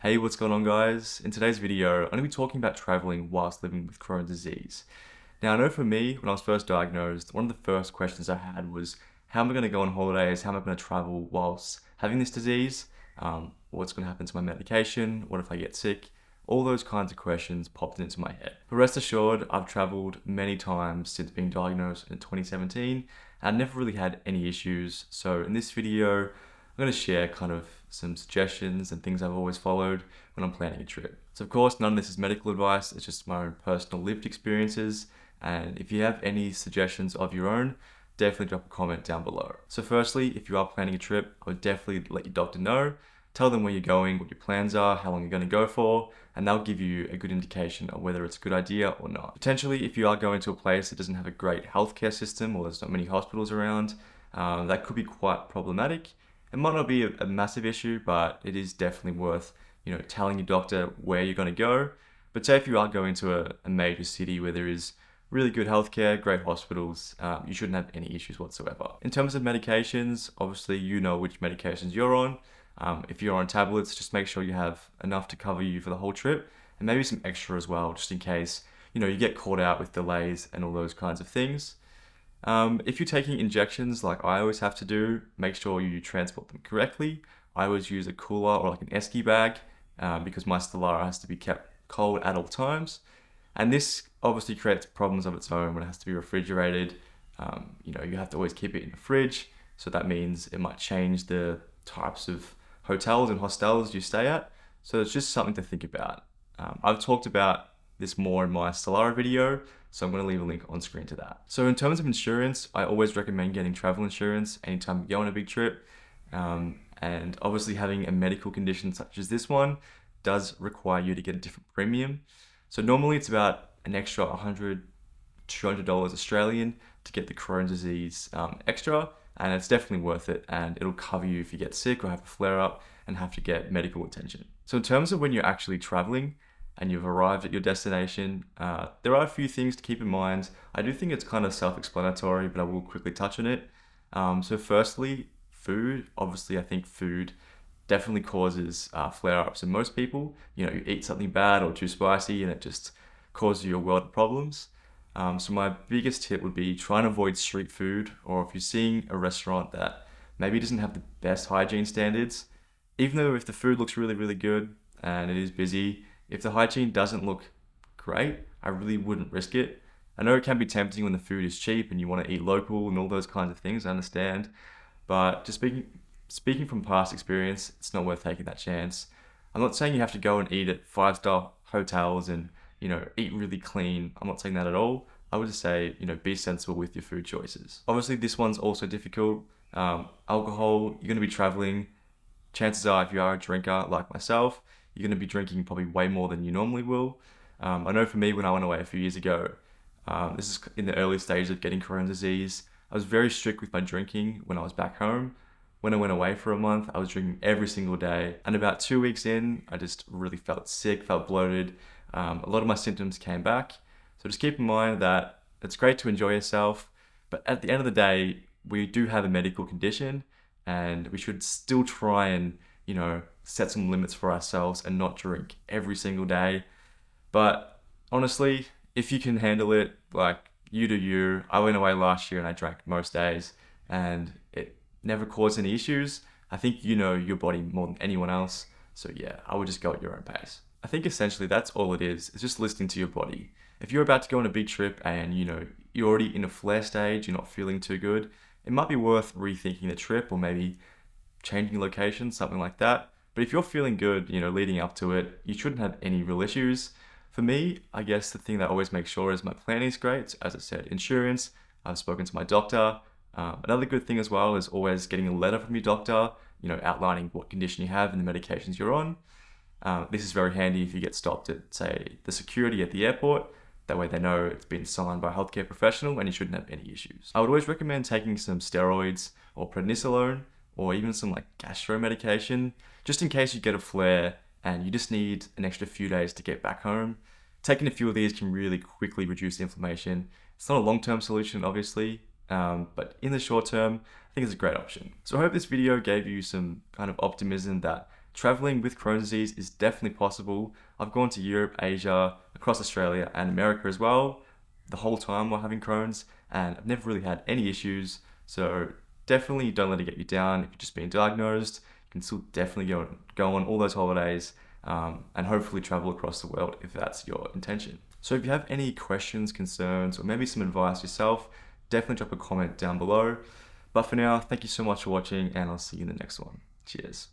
Hey, what's going on guys? In today's video, I'm going to be talking about traveling whilst living with Crohn's disease. Now, I know for me, when I was first diagnosed, one of the first questions I had was, how am I going to go on holidays? How am I going to travel whilst having this disease? What's going to happen to my medication? What if I get sick? All those kinds of questions popped into my head. But rest assured, I've traveled many times since being diagnosed in 2017, and I've never really had any issues. So in this video, I'm going to share kind of some suggestions and things I've always followed when I'm planning a trip. So of course, none of this is medical advice, it's just my own personal lived experiences. And if you have any suggestions of your own, definitely drop a comment down below. So firstly, if you are planning a trip, I would definitely let your doctor know. Tell them where you're going, what your plans are, how long you're going to go for, and they'll give you a good indication of whether it's a good idea or not. Potentially, if you are going to a place that doesn't have a great healthcare system or there's not many hospitals around, that could be quite problematic. It might not be a massive issue, but it is definitely worth, telling your doctor where you're going to go. But say if you are going to a major city where there is really good healthcare, great hospitals, you shouldn't have any issues whatsoever. In terms of medications, obviously you know which medications you're on. If you're on tablets, just make sure you have enough to cover you for the whole trip, and maybe some extra as well, just in case, you get caught out with delays and all those kinds of things. If you're taking injections like I always have to do, make sure you transport them correctly. I always use a cooler or like an esky bag because my Stellara has to be kept cold at all times. And this obviously creates problems of its own when it has to be refrigerated. You have to always keep it in the fridge. So that means it might change the types of hotels and hostels you stay at. So it's just something to think about. I've talked about this more in my Stellara video, so I'm going to leave a link on screen to that. So in terms of insurance, I always recommend getting travel insurance anytime you go on a big trip. And obviously having a medical condition such as this one does require you to get a different premium. So normally it's about an extra $100, $200 Australian to get the Crohn's disease extra, and it's definitely worth it, and it'll cover you if you get sick or have a flare up and have to get medical attention. So in terms of when you're actually traveling, and you've arrived at your destination, there are a few things to keep in mind. I do think it's kind of self-explanatory, but I will quickly touch on it. So firstly, food. Obviously, I think food definitely causes flare-ups in most people. You eat something bad or too spicy and it just causes you a world of problems. So my biggest tip would be try and avoid street food, or if you're seeing a restaurant that maybe doesn't have the best hygiene standards, even though if the food looks really, really good and it is busy, if the hygiene doesn't look great, I really wouldn't risk it. I know it can be tempting when the food is cheap and you want to eat local and all those kinds of things, I understand. But just speaking from past experience, it's not worth taking that chance. I'm not saying you have to go and eat at 5-star hotels and, eat really clean. I'm not saying that at all. I would just say, be sensible with your food choices. Obviously, this one's also difficult. Alcohol, you're going to be traveling. Chances are, if you are a drinker like myself, you're going to be drinking probably way more than you normally will. I know for me, when I went away a few years ago, this is in the early stages of getting Crohn's disease, I was very strict with my drinking when I was back home. When I went away for a month, I was drinking every single day. And about 2 weeks in, I just really felt sick, felt bloated. A lot of my symptoms came back. So just keep in mind that it's great to enjoy yourself, but at the end of the day, we do have a medical condition and we should still try and, set some limits for ourselves and not drink every single day. But honestly, if you can handle it, like, you do you. I went away last year and I drank most days and it never caused any issues. I think you know your body more than anyone else. So yeah, I would just go at your own pace. I think essentially that's all it is. It's just listening to your body. If you're about to go on a big trip and you're already in a flare stage, you're not feeling too good, it might be worth rethinking the trip or maybe changing location, something like that. But if you're feeling good, leading up to it, you shouldn't have any real issues. For me, I guess the thing that I always make sure is my planning is great. As I said, insurance, I've spoken to my doctor. Another good thing as well is always getting a letter from your doctor, outlining what condition you have and the medications you're on. This is very handy if you get stopped at, say, the security at the airport. That way they know it's been signed by a healthcare professional and you shouldn't have any issues. I would always recommend taking some steroids or prednisolone or even some gastro medication, just in case you get a flare and you just need an extra few days to get back home. Taking a few of these can really quickly reduce the inflammation. It's not a long-term solution, obviously, but in the short term, I think it's a great option. So I hope this video gave you some kind of optimism that traveling with Crohn's disease is definitely possible. I've gone to Europe, Asia, across Australia and America as well, the whole time while having Crohn's, and I've never really had any issues. So definitely don't let it get you down. If you've just been diagnosed, you can still definitely go on all those holidays, and hopefully travel across the world if that's your intention. So if you have any questions, concerns, or maybe some advice yourself, definitely drop a comment down below. But for now, thank you so much for watching, and I'll see you in the next one. Cheers.